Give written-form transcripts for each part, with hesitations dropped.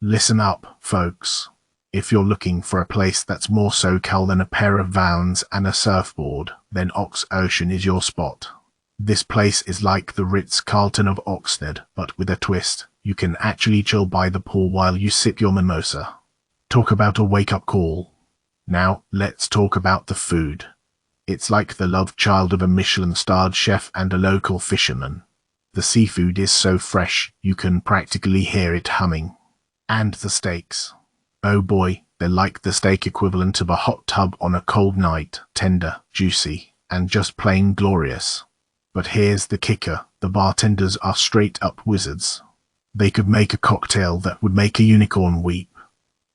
Listen up, folks. If you're looking for a place that's more SoCal than a pair of Vans and a surfboard, then Ox Ocean is your spot. This place is like the Ritz-Carlton of Oxnard, but with a twist. You can actually chill by the pool while you sip your mimosa. Talk about a wake-up call. Now, let's talk about the food. It's like the love child of a Michelin-starred chef and a local fisherman. The seafood is so fresh, you can practically hear it humming. And the steaks. Oh boy, they're like the steak equivalent of a hot tub on a cold night, tender, juicy, and just plain glorious. But here's the kicker, the bartenders are straight-up wizards. They could make a cocktail that would make a unicorn weep.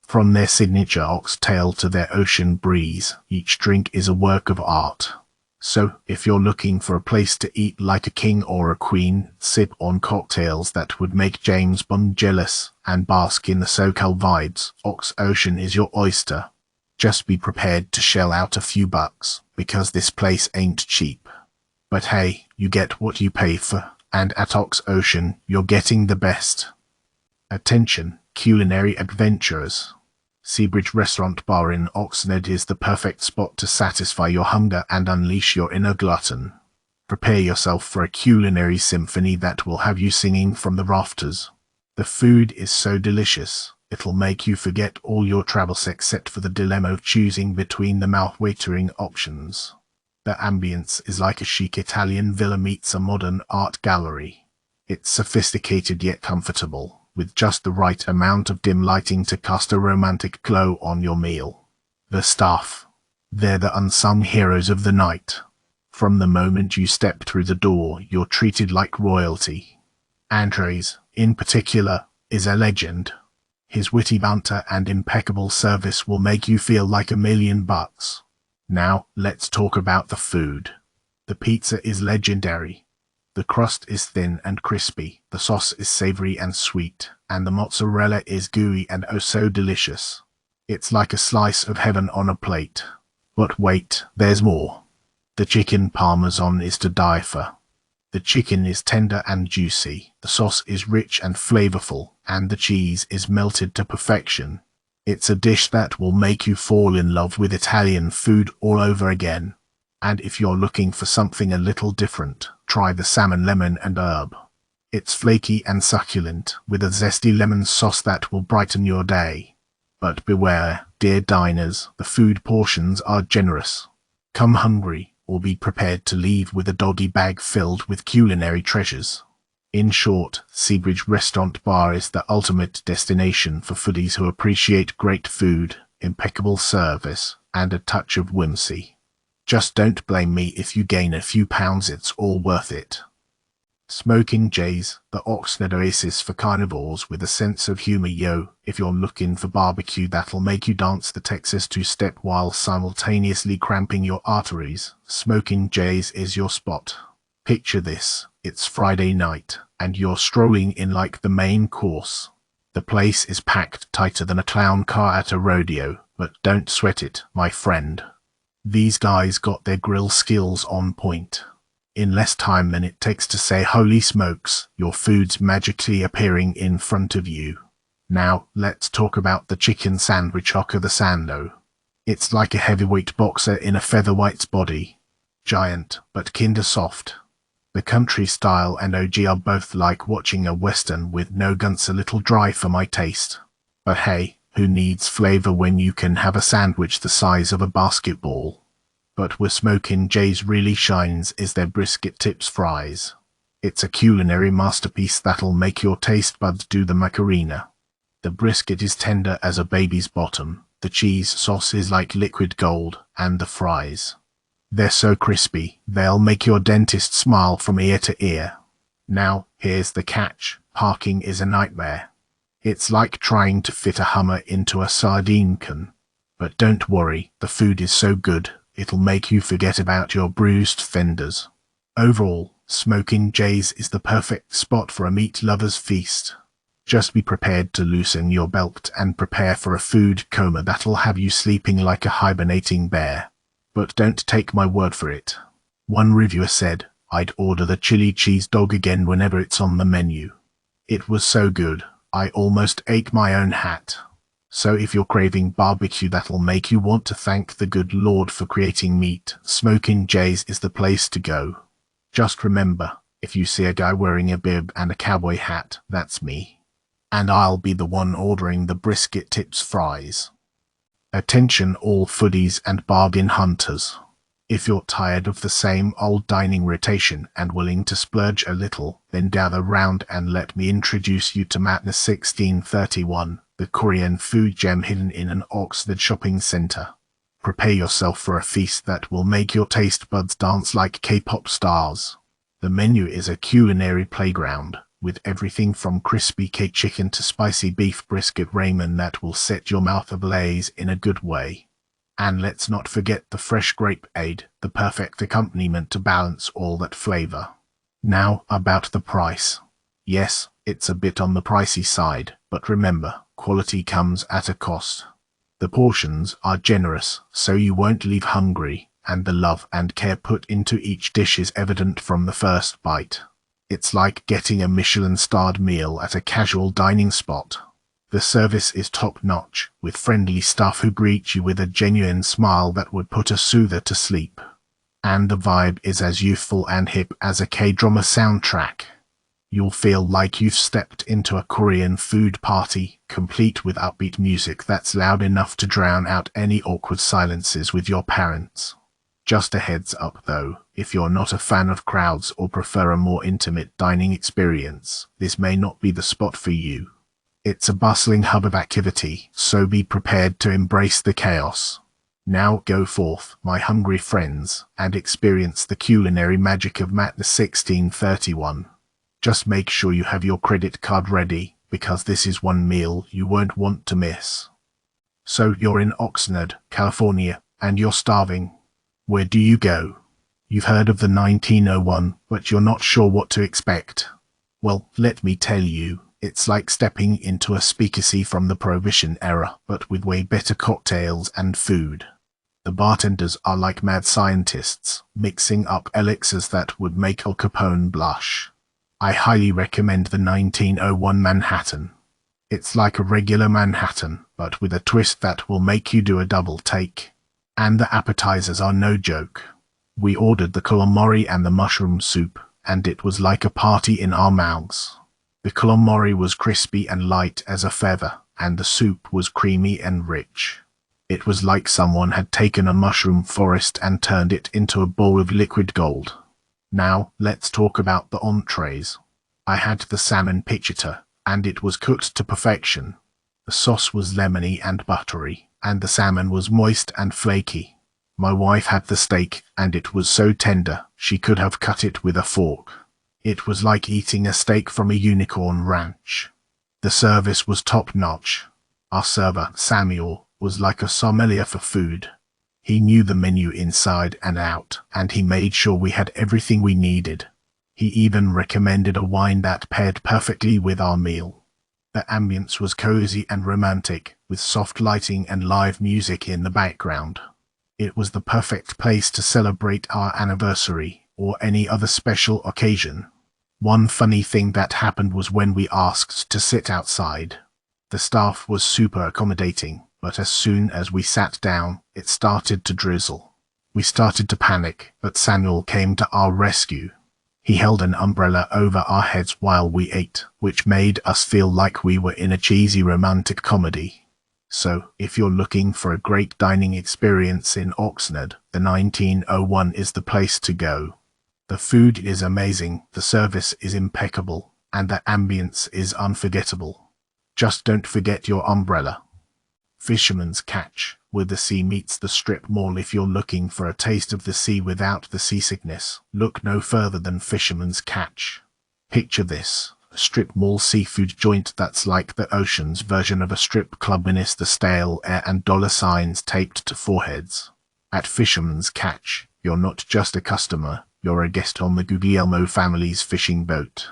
From their signature oxtail to their ocean breeze, each drink is a work of art. So, if you're looking for a place to eat like a king or a queen, sip on cocktails that would make James Bond jealous, and bask in the SoCal vibes, Ox Ocean is your oyster. Just be prepared to shell out a few bucks, because this place ain't cheap. But hey, you get what you pay for, and at Ox Ocean, you're getting the best. Attention, culinary adventurers. Seabridge Restaurant Bar in Oxnard is the perfect spot to satisfy your hunger and unleash your inner glutton. Prepare yourself for a culinary symphony that will have you singing from the rafters. The food is so delicious, it'll make you forget all your troubles except for the dilemma of choosing between the mouth-watering options. The ambience is like a chic Italian villa meets a modern art gallery. It's sophisticated yet comfortable, with just the right amount of dim lighting to cast a romantic glow on your meal. The staff. They're the unsung heroes of the night. From the moment you step through the door, you're treated like royalty. Andres, in particular, is a legend. His witty banter and impeccable service will make you feel like $1,000,000. Now, let's talk about the food. The pizza is legendary. The crust is thin and crispy, the sauce is savory and sweet, and the mozzarella is gooey and oh so delicious. It's like a slice of heaven on a plate. But wait, there's more. The chicken parmesan is to die for. The chicken is tender and juicy, the sauce is rich and flavorful, and the cheese is melted to perfection. It's a dish that will make you fall in love with Italian food all over again. And if you're looking for something a little different, try the salmon lemon and herb. It's flaky and succulent, with a zesty lemon sauce that will brighten your day. But beware, dear diners, the food portions are generous. Come hungry, or be prepared to leave with a doggy bag filled with culinary treasures. In short, Seabridge Restaurant Bar is the ultimate destination for foodies who appreciate great food, impeccable service, and a touch of whimsy. Just don't blame me if you gain a few pounds, it's all worth it. Smoking Jays, the Oxnard oasis for carnivores with a sense of humor. Yo, if you're looking for barbecue that'll make you dance the Texas two-step while simultaneously cramping your arteries, Smoking Jays is your spot. Picture this, it's Friday night, and you're strolling in like the main course. The place is packed tighter than a clown car at a rodeo, but don't sweat it, my friend. These guys got their grill skills on point. In less time than it takes to say holy smokes, your food's magically appearing in front of you. Now, let's talk about the chicken sandwich Oca the Sando. It's like a heavyweight boxer in a featherweight's body. Giant, but kinda soft. The country style and OG are both like watching a western with no guns, a little dry for my taste. But hey, who needs flavor when you can have a sandwich the size of a basketball? But where Smoking Jays really shines is their brisket tips fries. It's a culinary masterpiece that'll make your taste buds do the Macarena. The brisket is tender as a baby's bottom, the cheese sauce is like liquid gold, and the fries. They're so crispy, they'll make your dentist smile from ear to ear. Now, here's the catch, parking is a nightmare. It's like trying to fit a Hummer into a sardine can. But don't worry, the food is so good, it'll make you forget about your bruised fenders. Overall, Smoking Jays is the perfect spot for a meat lover's feast. Just be prepared to loosen your belt and prepare for a food coma that'll have you sleeping like a hibernating bear. But don't take my word for it. One reviewer said, I'd order the chili cheese dog again whenever it's on the menu. It was so good, I almost ate my own hat. So if you're craving barbecue that'll make you want to thank the good Lord for creating meat, Smokin' Jay's is the place to go. Just remember, if you see a guy wearing a bib and a cowboy hat, that's me. And I'll be the one ordering the brisket tips fries. Attention all foodies and bargain hunters. If you're tired of the same old dining rotation and willing to splurge a little, then gather round and let me introduce you to Madness 1631, the Korean food gem hidden in an Oxnard shopping centre. Prepare yourself for a feast that will make your taste buds dance like K-pop stars. The menu is a culinary playground, with everything from crispy K-chicken to spicy beef brisket ramen that will set your mouth ablaze in a good way. And let's not forget the fresh grapeade, the perfect accompaniment to balance all that flavor. Now about the price. Yes, it's a bit on the pricey side, but remember, quality comes at a cost. The portions are generous, so you won't leave hungry, and the love and care put into each dish is evident from the first bite. It's like getting a Michelin-starred meal at a casual dining spot. The service is top-notch, with friendly staff who greet you with a genuine smile that would put a soother to sleep. And the vibe is as youthful and hip as a K-drama soundtrack. You'll feel like you've stepped into a Korean food party, complete with upbeat music that's loud enough to drown out any awkward silences with your parents. Just a heads up though, if you're not a fan of crowds or prefer a more intimate dining experience, this may not be the spot for you. It's a bustling hub of activity, so be prepared to embrace the chaos. Now go forth, my hungry friends, and experience the culinary magic of Madness 1631. Just make sure you have your credit card ready, because this is one meal you won't want to miss. So you're in Oxnard, California, and you're starving. Where do you go? You've heard of the 1901, but you're not sure what to expect. Well, let me tell you. It's like stepping into a speakeasy from the Prohibition era, but with way better cocktails and food. The bartenders are like mad scientists, mixing up elixirs that would make Al Capone blush. I highly recommend the 1901 Manhattan. It's like a regular Manhattan, but with a twist that will make you do a double take. And the appetizers are no joke. We ordered the calamari and the mushroom soup, and it was like a party in our mouths. The calamari was crispy and light as a feather, and the soup was creamy and rich. It was like someone had taken a mushroom forest and turned it into a bowl of liquid gold. Now, let's talk about the entrees. I had the salmon piccata, and it was cooked to perfection. The sauce was lemony and buttery, and the salmon was moist and flaky. My wife had the steak, and it was so tender, she could have cut it with a fork. It was like eating a steak from a unicorn ranch. The service was top-notch. Our server, Samuel, was like a sommelier for food. He knew the menu inside and out, and he made sure we had everything we needed. He even recommended a wine that paired perfectly with our meal. The ambience was cozy and romantic, with soft lighting and live music in the background. It was the perfect place to celebrate our anniversary, or any other special occasion. One funny thing that happened was when we asked to sit outside. The staff was super accommodating, but as soon as we sat down, it started to drizzle. We started to panic, but Samuel came to our rescue. He held an umbrella over our heads while we ate, which made us feel like we were in a cheesy romantic comedy. So, if you're looking for a great dining experience in Oxnard, the 1901 is the place to go. The food is amazing, the service is impeccable, and the ambience is unforgettable. Just don't forget your umbrella. Fisherman's Catch, where the sea meets the strip mall. If you're looking for a taste of the sea without the seasickness, look no further than Fisherman's Catch. Picture this, a strip mall seafood joint that's like the ocean's version of a strip club minus the stale air and dollar signs taped to foreheads. At Fisherman's Catch, you're not just a customer, you're a guest on the Guglielmo family's fishing boat.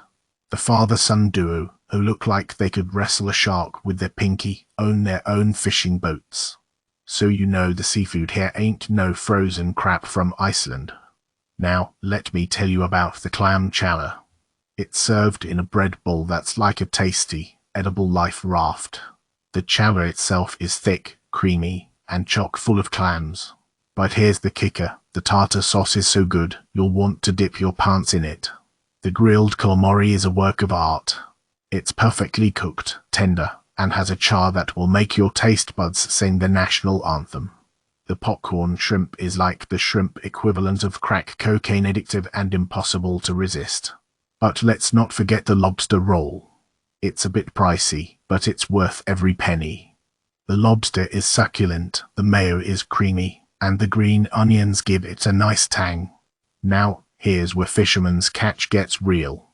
The father-son duo, who look like they could wrestle a shark with their pinky, own their own fishing boats. So you know the seafood here ain't no frozen crab from Iceland. Now, let me tell you about the clam chowder. It's served in a bread bowl that's like a tasty, edible life raft. The chowder itself is thick, creamy, and chock full of clams. But here's the kicker, the tartar sauce is so good, you'll want to dip your pants in it. The grilled calamari is a work of art. It's perfectly cooked, tender, and has a char that will make your taste buds sing the national anthem. The popcorn shrimp is like the shrimp equivalent of crack cocaine, addictive and impossible to resist. But let's not forget the lobster roll. It's a bit pricey, but it's worth every penny. The lobster is succulent, the mayo is creamy, and the green onions give it a nice tang. Now, here's where fisherman's catch gets real.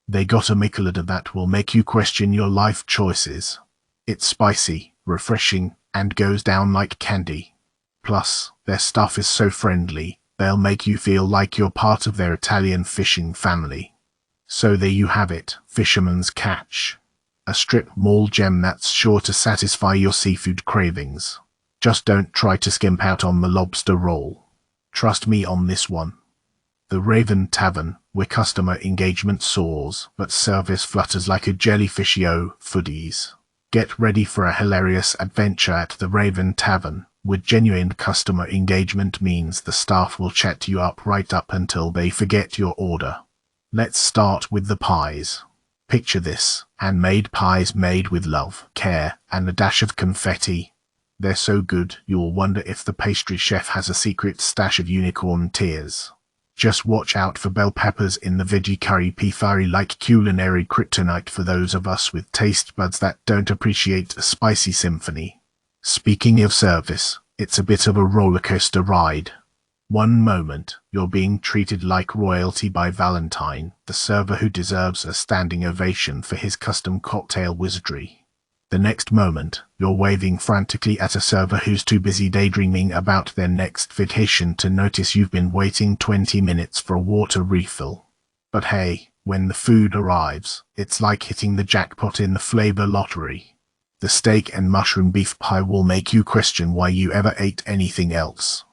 They got a michelada that will make you question your life choices. It's spicy, refreshing, and goes down like candy. Plus, their staff is so friendly, they'll make you feel like you're part of their Italian fishing family. So there you have it, fisherman's catch. A strip mall gem that's sure to satisfy your seafood cravings. Just don't try to skimp out on the lobster roll. Trust me on this one. The Raven Tavern, where customer engagement soars, but service flutters like a jellyfish. Yo, foodies. Get ready for a hilarious adventure at the Raven Tavern, where genuine customer engagement means the staff will chat you up right up until they forget your order. Let's start with the pies. Picture this, handmade pies made with love, care, and a dash of confetti. They're so good, you'll wonder if the pastry chef has a secret stash of unicorn tears. Just watch out for bell peppers in the veggie curry pifari, like culinary kryptonite for those of us with taste buds that don't appreciate a spicy symphony. Speaking of service, it's a bit of a rollercoaster ride. One moment, you're being treated like royalty by Valentine, the server who deserves a standing ovation for his custom cocktail wizardry. The next moment, you're waving frantically at a server who's too busy daydreaming about their next vacation to notice you've been waiting 20 minutes for a water refill. But hey, when the food arrives, it's like hitting the jackpot in the flavor lottery. The steak and mushroom beef pie will make you question why you ever ate anything else.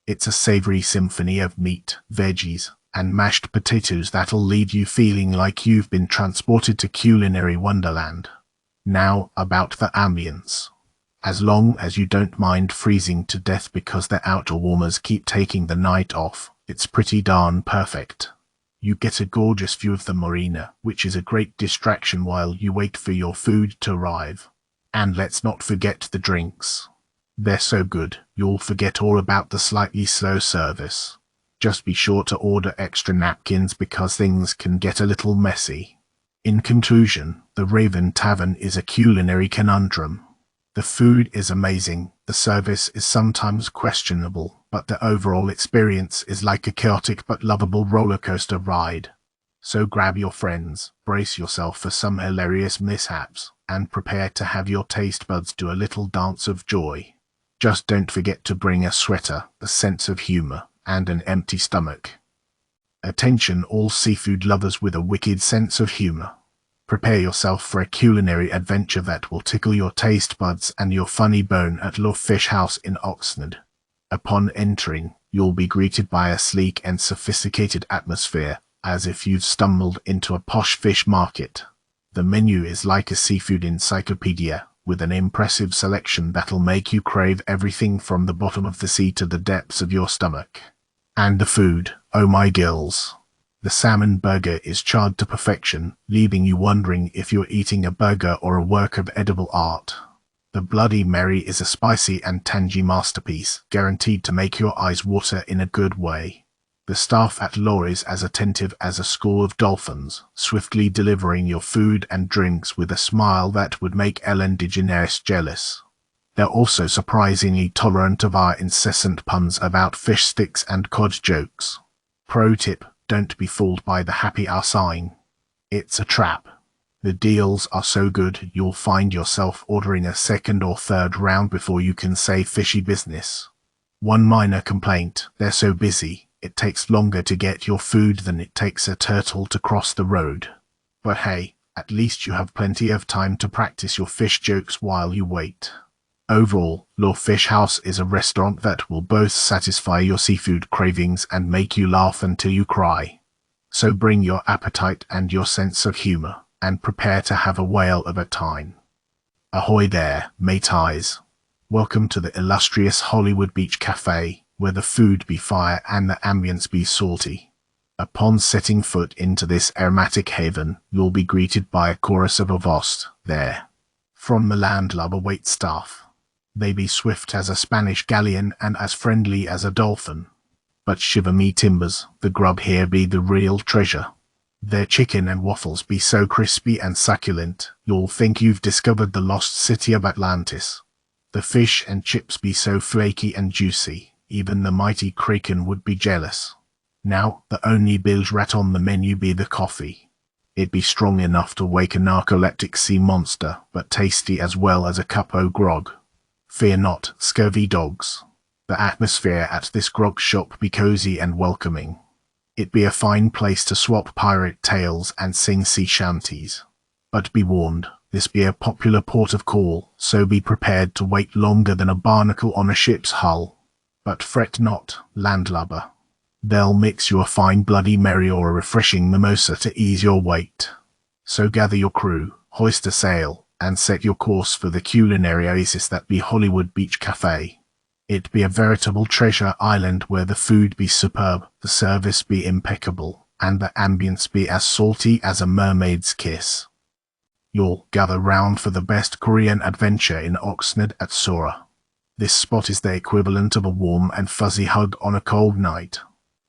It's a savory symphony of meat, veggies, and mashed potatoes that'll leave you feeling like you've been transported to culinary wonderland. Now, about the ambience. As long as you don't mind freezing to death because the outdoor warmers keep taking the night off, it's pretty darn perfect. You get a gorgeous view of the marina, which is a great distraction while you wait for your food to arrive. And let's not forget the drinks. They're so good, you'll forget all about the slightly slow service. Just be sure to order extra napkins because things can get a little messy. In conclusion, the Raven Tavern is a culinary conundrum. The food is amazing, the service is sometimes questionable, but the overall experience is like a chaotic but lovable roller coaster ride. So grab your friends, brace yourself for some hilarious mishaps, and prepare to have your taste buds do a little dance of joy. Just don't forget to bring a sweater, a sense of humor, and an empty stomach. Attention all seafood lovers with a wicked sense of humor. Prepare yourself for a culinary adventure that will tickle your taste buds and your funny bone at Love Fish House in Oxnard. Upon entering, you'll be greeted by a sleek and sophisticated atmosphere, as if you've stumbled into a posh fish market. The menu is like a seafood encyclopedia, with an impressive selection that'll make you crave everything from the bottom of the sea to the depths of your stomach. And the food, oh my gills. The salmon burger is charred to perfection, leaving you wondering if you're eating a burger or a work of edible art. The Bloody Mary is a spicy and tangy masterpiece, guaranteed to make your eyes water in a good way. The staff at Lore is as attentive as a school of dolphins, swiftly delivering your food and drinks with a smile that would make Ellen DeGeneres jealous. They're also surprisingly tolerant of our incessant puns about fish sticks and cod jokes. Pro tip, don't be fooled by the happy hour sign. It's a trap. The deals are so good you'll find yourself ordering a second or third round before you can say fishy business. One minor complaint, they're so busy, it takes longer to get your food than it takes a turtle to cross the road. But hey, at least you have plenty of time to practice your fish jokes while you wait. Overall, Lore Fish House is a restaurant that will both satisfy your seafood cravings and make you laugh until you cry. So bring your appetite and your sense of humor. and prepare to have a whale of a time. Ahoy there, mateys. Welcome to the illustrious Hollywood Beach Cafe, where the food be fire and the ambience be salty. Upon setting foot into this aromatic haven, you'll be greeted by a chorus of avast there. From the landlubber wait staff. They be swift as a Spanish galleon and as friendly as a dolphin. But shiver me timbers, the grub here be the real treasure. Their chicken and waffles be so crispy and succulent, you'll think you've discovered the lost city of Atlantis. The fish and chips be so flaky and juicy, even the mighty kraken would be jealous. Now, the only bilge rat on the menu be the coffee. It be strong enough to wake a narcoleptic sea monster, but tasty as well as a cup o' grog. Fear not, scurvy dogs. The atmosphere at this grog shop be cosy and welcoming. It be a fine place to swap pirate tales and sing sea shanties. But be warned, this be a popular port of call, so be prepared to wait longer than a barnacle on a ship's hull. But fret not, landlubber. They'll mix you a fine Bloody Mary or a refreshing mimosa to ease your wait. So gather your crew, hoist a sail, and set your course for the culinary oasis that be Hollywood Beach Cafe. It be a veritable treasure island where the food be superb, the service be impeccable, and the ambience be as salty as a mermaid's kiss. You'll gather round for the best Korean adventure in Oxnard at Sora. This spot is the equivalent of a warm and fuzzy hug on a cold night.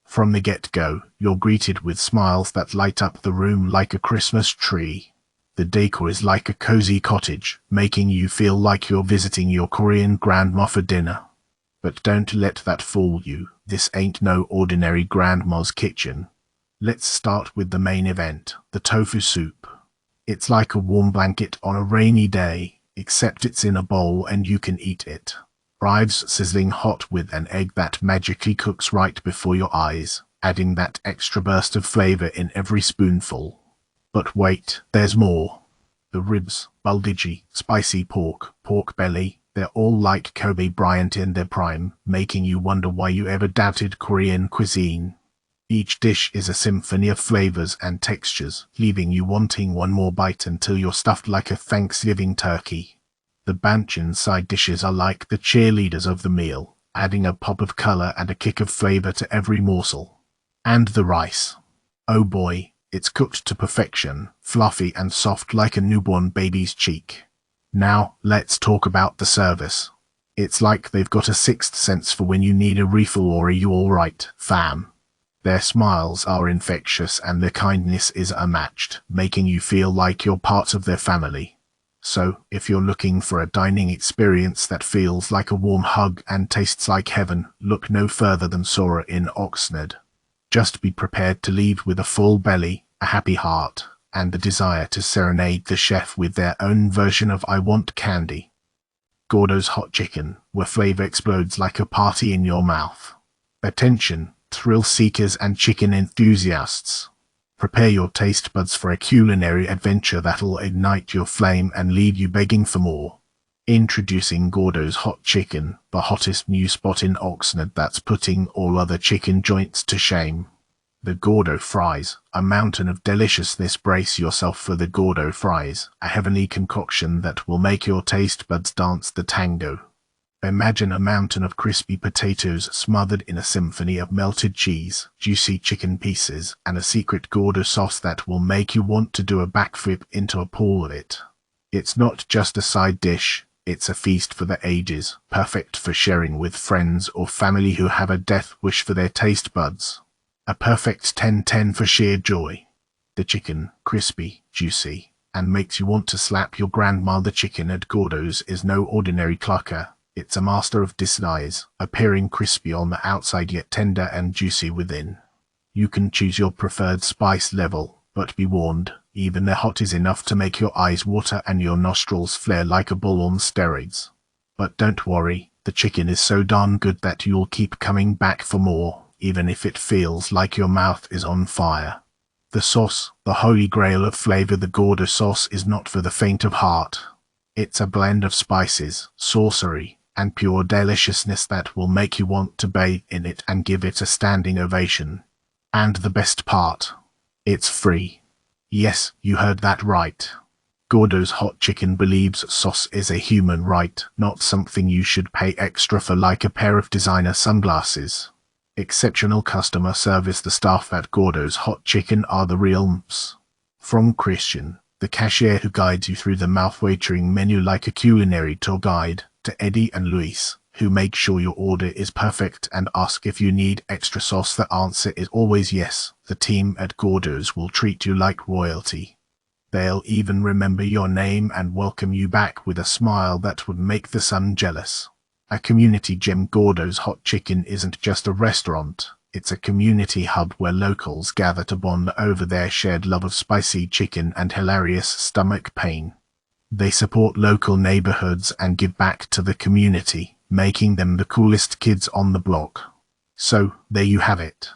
From the get-go, you're greeted with smiles that light up the room like a Christmas tree. The decor is like a cozy cottage, making you feel like you're visiting your Korean grandma for dinner. But don't let that fool you, this ain't no ordinary grandma's kitchen. Let's start with the main event, the tofu soup. It's like a warm blanket on a rainy day, except it's in a bowl and you can eat it. Arrives sizzling hot with an egg that magically cooks right before your eyes, adding that extra burst of flavor in every spoonful. But wait, there's more. The ribs, buldigi, spicy pork, pork belly, they're all like Kobe Bryant in their prime, making you wonder why you ever doubted Korean cuisine. Each dish is a symphony of flavors and textures, leaving you wanting one more bite until you're stuffed like a Thanksgiving turkey. The banchan side dishes are like the cheerleaders of the meal, adding a pop of color and a kick of flavor to every morsel. And the rice. Oh boy, it's cooked to perfection, fluffy and soft like a newborn baby's cheek. Now, let's talk about the service. It's like they've got a sixth sense for when you need a refill or are you alright, fam? Their smiles are infectious and their kindness is unmatched, making you feel like you're part of their family. So, if you're looking for a dining experience that feels like a warm hug and tastes like heaven, look no further than Sora in Oxnard. Just be prepared to leave with a full belly, a happy heart, and the desire to serenade the chef with their own version of I Want Candy. Gordo's Hot Chicken, where flavor explodes like a party in your mouth. Attention, thrill seekers and chicken enthusiasts. Prepare your taste buds for a culinary adventure that'll ignite your flame and leave you begging for more. Introducing Gordo's Hot Chicken, the hottest new spot in Oxnard that's putting all other chicken joints to shame. The Gordo Fries, a mountain of deliciousness. Brace yourself for the Gordo Fries, a heavenly concoction that will make your taste buds dance the tango. Imagine a mountain of crispy potatoes smothered in a symphony of melted cheese, juicy chicken pieces, and a secret Gordo sauce that will make you want to do a backflip into a pool of it. It's not just a side dish, it's a feast for the ages, perfect for sharing with friends or family who have a death wish for their taste buds. A perfect 10/10 for sheer joy. The chicken, crispy, juicy, and makes you want to slap your grandma. The chicken at Gordo's is no ordinary clucker. It's a master of disguise, appearing crispy on the outside yet tender and juicy within. You can choose your preferred spice level, but be warned, even the hot is enough to make your eyes water and your nostrils flare like a bull on steroids. But don't worry, the chicken is so darn good that you'll keep coming back for more, even if it feels like your mouth is on fire. The sauce, the holy grail of flavor. The Gordo sauce is not for the faint of heart. It's a blend of spices, sorcery, and pure deliciousness that will make you want to bathe in it and give it a standing ovation. And the best part, it's free. Yes, you heard that right. Gordo's Hot Chicken believes sauce is a human right, not something you should pay extra for like a pair of designer sunglasses. Exceptional customer service. The staff at Gordo's Hot Chicken are the real mps. From Christian, the cashier who guides you through the mouth-watering menu like a culinary tour guide, to Eddie and Luis, who make sure your order is perfect and ask if you need extra sauce. The answer is always yes. The team at Gordo's will treat you like royalty. They'll even remember your name and welcome you back with a smile that would make the sun jealous. A community gem. Gordo's Hot Chicken isn't just a restaurant, it's a community hub where locals gather to bond over their shared love of spicy chicken and hilarious stomach pain. They support local neighborhoods and give back to the community, making them the coolest kids on the block. So, there you have it.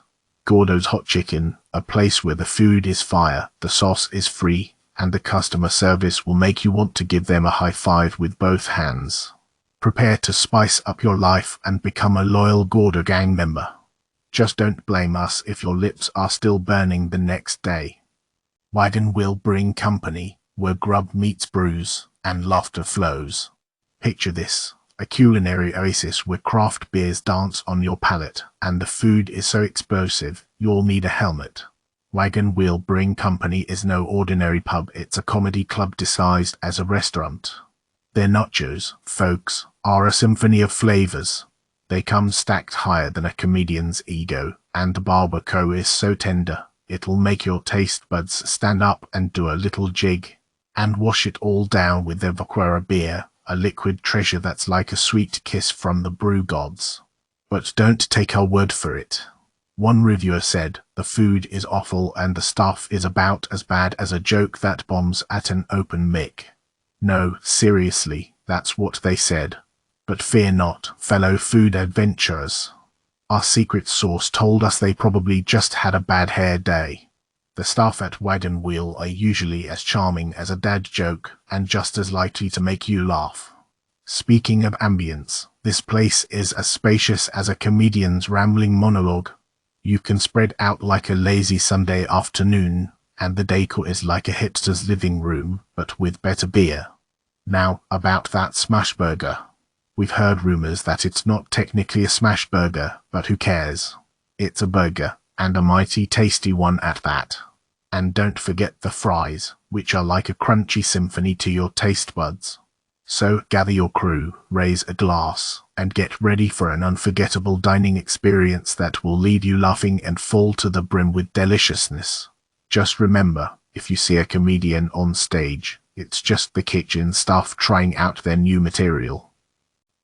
Gordo's Hot Chicken, a place where the food is fire, the sauce is free, and the customer service will make you want to give them a high five with both hands. Prepare to spice up your life and become a loyal Gordo gang member. Just don't blame us if your lips are still burning the next day. Wagon Wheel Brewing Company, where grub meets brews and laughter flows. Picture this, a culinary oasis where craft beers dance on your palate and the food is so explosive you'll need a helmet. Wagon Wheel Brewing Company is no ordinary pub, it's a comedy club disguised as a restaurant. Their nachos, folks, are a symphony of flavors. They come stacked higher than a comedian's ego, and the barbacoa is so tender, it'll make your taste buds stand up and do a little jig. And wash it all down with their Vaquera beer, a liquid treasure that's like a sweet kiss from the brew gods. But don't take our word for it. One reviewer said, the food is awful and the stuff is about as bad as a joke that bombs at an open mic. No, seriously, that's what they said. But fear not, fellow food adventurers. Our secret source told us they probably just had a bad hair day. The staff at Wagon Wheel are usually as charming as a dad joke and just as likely to make you laugh. Speaking of ambience, this place is as spacious as a comedian's rambling monologue. You can spread out like a lazy Sunday afternoon, and the decor is like a hipster's living room, but with better beer. Now, about that smash burger. We've heard rumors that it's not technically a smash burger, but who cares? It's a burger, and a mighty tasty one at that. And don't forget the fries, which are like a crunchy symphony to your taste buds. So gather your crew, raise a glass, and get ready for an unforgettable dining experience that will leave you laughing and full to the brim with deliciousness. Just remember, if you see a comedian on stage, it's just the kitchen staff trying out their new material.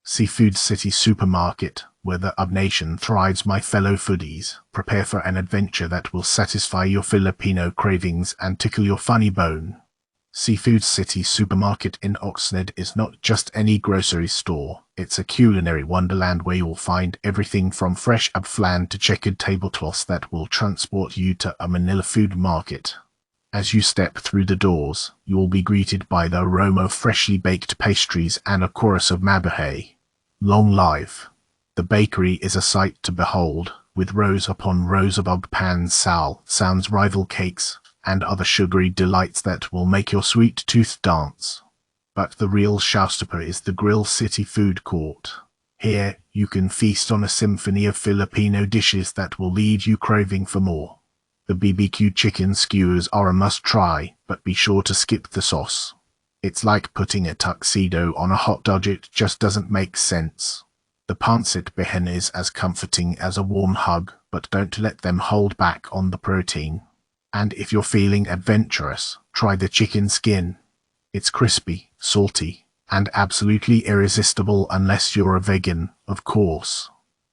Seafood City Supermarket, where the Ub Nation thrives. My fellow foodies, prepare for an adventure that will satisfy your Filipino cravings and tickle your funny bone. Seafood City Supermarket in Oxnard is not just any grocery store, it's a culinary wonderland where you'll find everything from fresh Ub flan to checkered tablecloths that will transport you to a Manila food market. As you step through the doors, you will be greeted by the aroma of freshly baked pastries and a chorus of mabuhay. Long live! The bakery is a sight to behold, with rows upon rows of Ub pans, sounds rival cakes, and other sugary delights that will make your sweet tooth dance. But the real showstopper is the Grill City Food Court. Here, you can feast on a symphony of Filipino dishes that will leave you craving for more. The BBQ chicken skewers are a must-try, but be sure to skip the sauce. It's like putting a tuxedo on a hot dog, it just doesn't make sense. The pancit behen is as comforting as a warm hug, but don't let them hold back on the protein. And if you're feeling adventurous, try the chicken skin. It's crispy, salty, and absolutely irresistible unless you're a vegan, of course.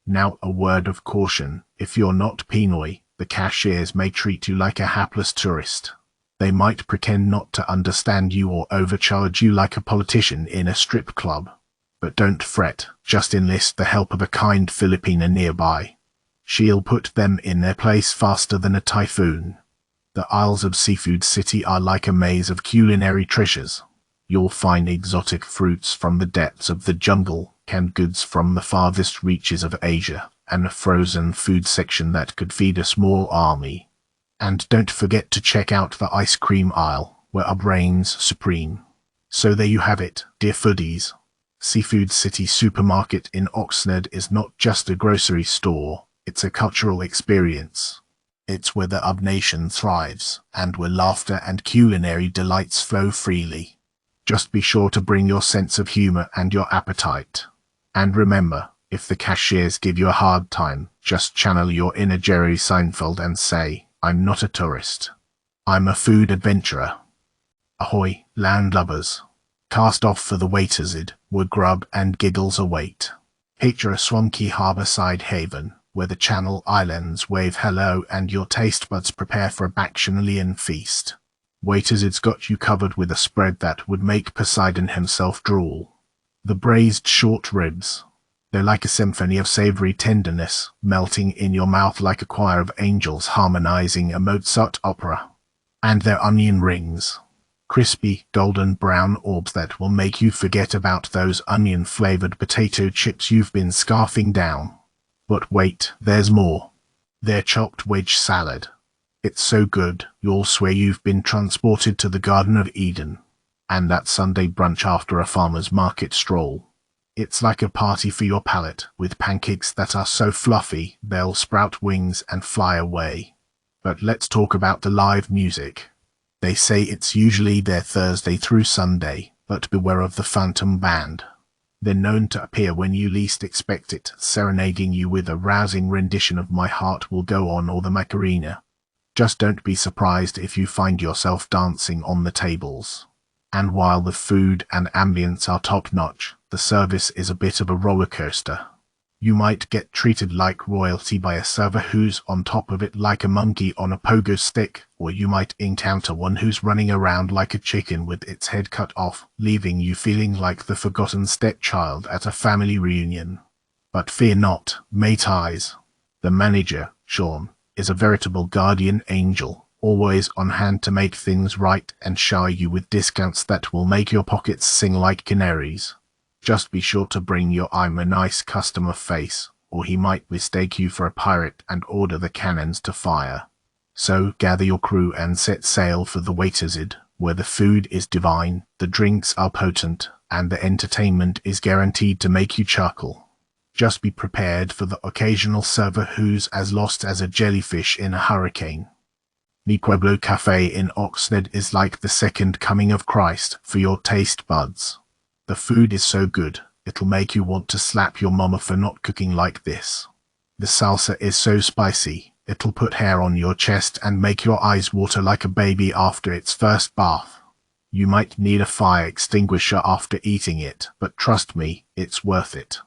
Now a word of caution, if you're not Pinoy, the cashiers may treat you like a hapless tourist. They might pretend not to understand you or overcharge you like a politician in a strip club. But don't fret, just enlist the help of a kind Filipina nearby. She'll put them in their place faster than a typhoon. The aisles of Seafood City are like a maze of culinary treasures. You'll find exotic fruits from the depths of the jungle, canned goods from the farthest reaches of Asia, and a frozen food section that could feed a small army. And don't forget to check out the ice cream aisle, where our reigns supreme. So there you have it, dear foodies. Seafood City Supermarket in Oxnard is not just a grocery store, it's a cultural experience. It's where the Ub Nation thrives, and where laughter and culinary delights flow freely. Just be sure to bring your sense of humor and your appetite. And remember, if the cashiers give you a hard time, just channel your inner Jerry Seinfeld and say, "I'm not a tourist. I'm a food adventurer." Ahoy, landlubbers. Cast off for the waiters'id, where grub and giggles await. Picture a swampy harborside haven, where the Channel Islands wave hello and your taste buds prepare for a bacchanalian feast. Waitersid's got you covered with a spread that would make Poseidon himself drool. The braised short ribs. They're like a symphony of savory tenderness, melting in your mouth like a choir of angels harmonizing a Mozart opera. And their onion rings. Crispy, golden brown orbs that will make you forget about those onion-flavored potato chips you've been scarfing down. But wait, there's more. Their chopped wedge salad. It's so good, you'll swear you've been transported to the Garden of Eden. And that Sunday brunch after a farmer's market stroll. It's like a party for your palate, with pancakes that are so fluffy they'll sprout wings and fly away. But let's talk about the live music. They say it's usually there Thursday through Sunday, but beware of the Phantom Band. They're known to appear when you least expect it, serenading you with a rousing rendition of My Heart Will Go On or the Macarena. Just don't be surprised if you find yourself dancing on the tables. And while the food and ambience are top-notch, the service is a bit of a roller coaster. You might get treated like royalty by a server who's on top of it like a monkey on a pogo stick, or you might encounter one who's running around like a chicken with its head cut off, leaving you feeling like the forgotten stepchild at a family reunion. But fear not, mateys. The manager, Sean, is a veritable guardian angel, always on hand to make things right and shower you with discounts that will make your pockets sing like canaries. Just be sure to bring your "I'm a nice customer" face, or he might mistake you for a pirate and order the cannons to fire. So gather your crew and set sail for the waitersid, where the food is divine, the drinks are potent, and the entertainment is guaranteed to make you chuckle. Just be prepared for the occasional server who's as lost as a jellyfish in a hurricane. Mi Pueblo Cafe in Oxnard is like the second coming of Christ for your taste buds. The food is so good, it'll make you want to slap your mama for not cooking like this. The salsa is so spicy, it'll put hair on your chest and make your eyes water like a baby after its first bath. You might need a fire extinguisher after eating it, but trust me, it's worth it.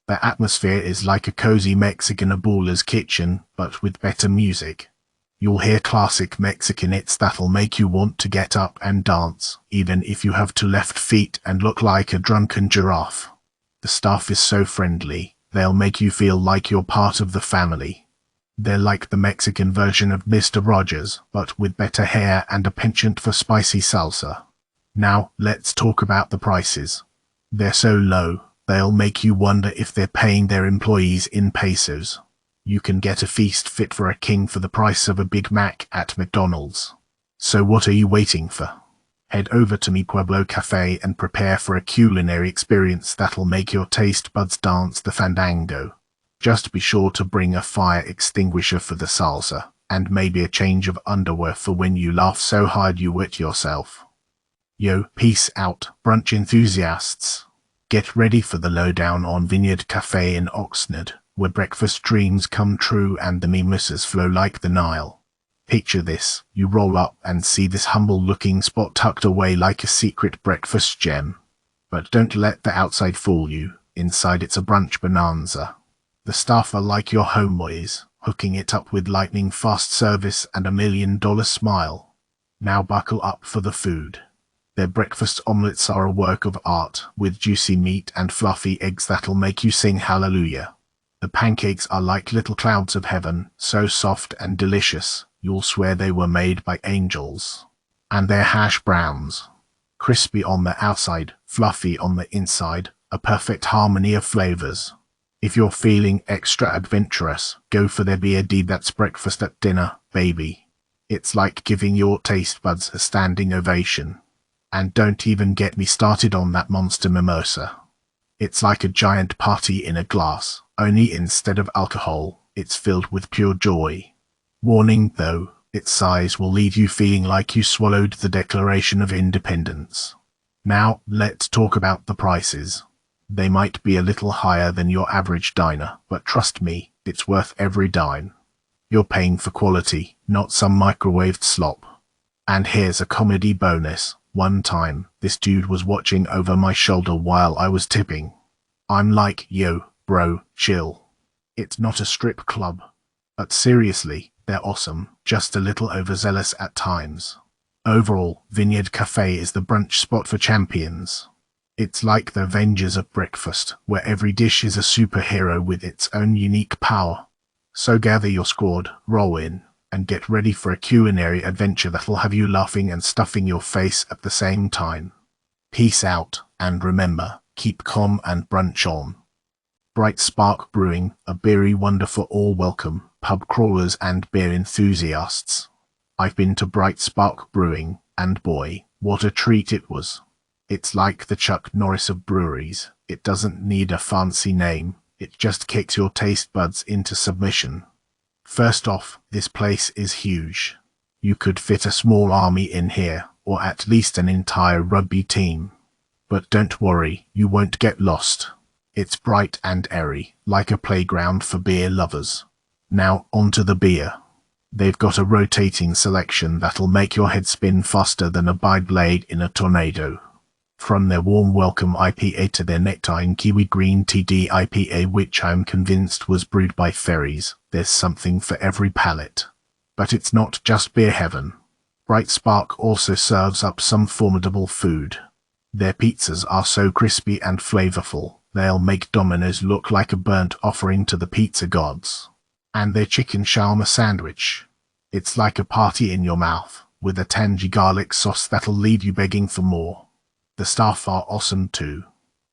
The atmosphere is like a cozy Mexican abuela's kitchen, but with better music. You'll hear classic Mexican hits that'll make you want to get up and dance, even if you have 2 left feet and look like a drunken giraffe. The staff is so friendly, they'll make you feel like you're part of the family. They're like the Mexican version of Mr. Rogers, but with better hair and a penchant for spicy salsa. Now, let's talk about the prices. They're so low, they'll make you wonder if they're paying their employees in pesos. You can get a feast fit for a king for the price of a Big Mac at McDonald's. So what are you waiting for? Head over to Mi Pueblo Cafe and prepare for a culinary experience that'll make your taste buds dance the fandango. Just be sure to bring a fire extinguisher for the salsa, and maybe a change of underwear for when you laugh so hard you wet yourself. Yo, peace out, brunch enthusiasts. Get ready for the lowdown on Vineyard Cafe in Oxnard, where breakfast dreams come true and the mimosas flow like the Nile. Picture this, you roll up and see this humble-looking spot tucked away like a secret breakfast gem. But don't let the outside fool you, inside it's a brunch bonanza. The staff are like your homeboys, hooking it up with lightning-fast service and $1 million smile. Now buckle up for the food. Their breakfast omelets are a work of art, with juicy meat and fluffy eggs that'll make you sing hallelujah. The pancakes are like little clouds of heaven, so soft and delicious, you'll swear they were made by angels. And their hash browns. Crispy on the outside, fluffy on the inside, a perfect harmony of flavors. If you're feeling extra adventurous, go for their BAD. That's breakfast at dinner, baby. It's like giving your taste buds a standing ovation. And don't even get me started on that monster mimosa. It's like a giant party in a glass, only instead of alcohol, it's filled with pure joy. Warning though, its size will leave you feeling like you swallowed the Declaration of Independence. Now, let's talk about the prices. They might be a little higher than your average diner, but trust me, it's worth every dime. You're paying for quality, not some microwaved slop. And here's a comedy bonus. One time, this dude was watching over my shoulder while I was tipping. I'm like, yo, bro, chill. It's not a strip club. But seriously, they're awesome, just a little overzealous at times. Overall, Vineyard Cafe is the brunch spot for champions. It's like the Avengers of breakfast, where every dish is a superhero with its own unique power. So gather your squad, roll in, and get ready for a culinary adventure that'll have you laughing and stuffing your face at the same time. Peace out, and remember, keep calm and brunch on. Bright Spark Brewing, a beery wonder for all welcome, pub crawlers and beer enthusiasts. I've been to Bright Spark Brewing, and boy, what a treat it was. It's like the Chuck Norris of breweries. It doesn't need a fancy name, it just kicks your taste buds into submission. First off, this place is huge. You could fit a small army in here, or at least an entire rugby team. But don't worry, you won't get lost. It's bright and airy, like a playground for beer lovers. Now, onto the beer. They've got a rotating selection that'll make your head spin faster than a Beyblade in a tornado. From their warm welcome IPA to their nectarine kiwi green TD IPA, which I'm convinced was brewed by fairies, there's something for every palate. But it's not just beer heaven. Bright Spark also serves up some formidable food. Their pizzas are so crispy and flavorful, they'll make Domino's look like a burnt offering to the pizza gods. And their chicken shawarma sandwich. It's like a party in your mouth, with a tangy garlic sauce that'll leave you begging for more. The staff are awesome too.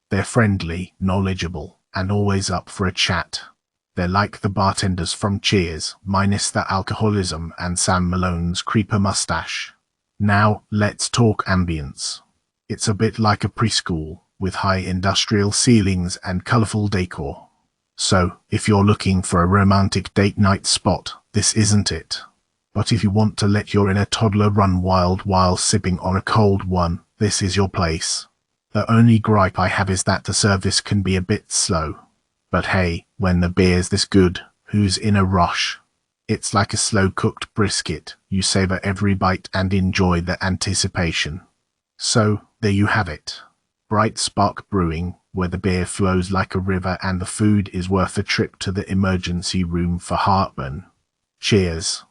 They're friendly, knowledgeable, and always up for a chat. They're like the bartenders from Cheers, minus the alcoholism and Sam Malone's creeper mustache. Now, let's talk ambience. It's a bit like a preschool, with high industrial ceilings and colorful decor. So, if you're looking for a romantic date night spot, this isn't it. But if you want to let your inner toddler run wild while sipping on a cold one, this is your place. The only gripe I have is that the service can be a bit slow. But hey, when the beer's this good, who's in a rush? It's like a slow-cooked brisket. You savor every bite and enjoy the anticipation. So, there you have it. Bright Spark Brewing, where the beer flows like a river and the food is worth a trip to the emergency room for heartburn. Cheers.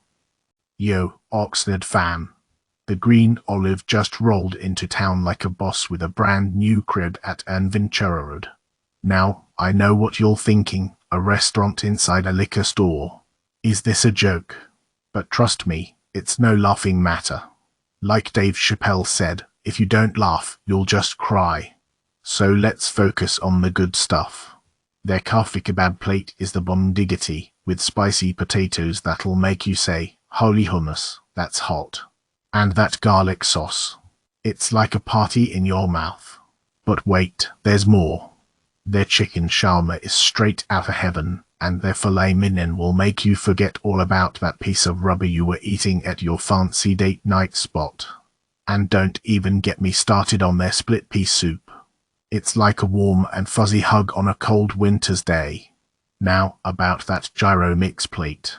Yo, Oxnard fam. The Green Olive just rolled into town like a boss with a brand new crib at Ventura Road. Now, I know what you're thinking, a restaurant inside a liquor store. Is this a joke? But trust me, it's no laughing matter. Like Dave Chappelle said, if you don't laugh, you'll just cry. So let's focus on the good stuff. Their kaffi kebab plate is the bomb diggity, with spicy potatoes that'll make you say, holy hummus, that's hot. And that garlic sauce. It's like a party in your mouth. But wait, there's more. Their chicken shawarma is straight out of heaven, and their filet mignon will make you forget all about that piece of rubber you were eating at your fancy date night spot. And don't even get me started on their split pea soup. It's like a warm and fuzzy hug on a cold winter's day. Now, about that gyro mix plate.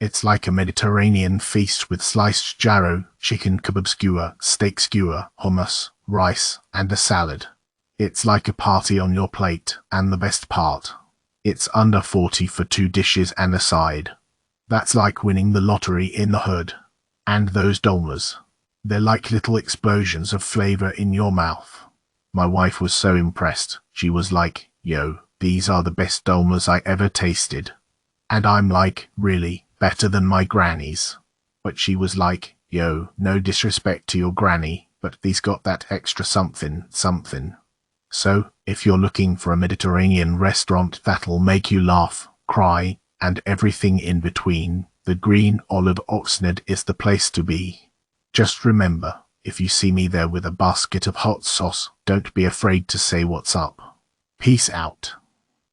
It's like a Mediterranean feast with sliced gyro, chicken kebab skewer, steak skewer, hummus, rice, and a salad. It's like a party on your plate, and the best part, it's under 40 for 2 dishes and a side. That's like winning the lottery in the hood. And those dolmas. They're like little explosions of flavor in your mouth. My wife was so impressed. She was like, yo, these are the best dolmas I ever tasted. And I'm like, really? Better than my granny's. But she was like, yo, no disrespect to your granny, but these got that extra something. So, if you're looking for a Mediterranean restaurant that'll make you laugh, cry, and everything in between, The Green Olive Oxnard is the place to be. Just remember, if you see me there with a basket of hot sauce, don't be afraid to say what's up. Peace out.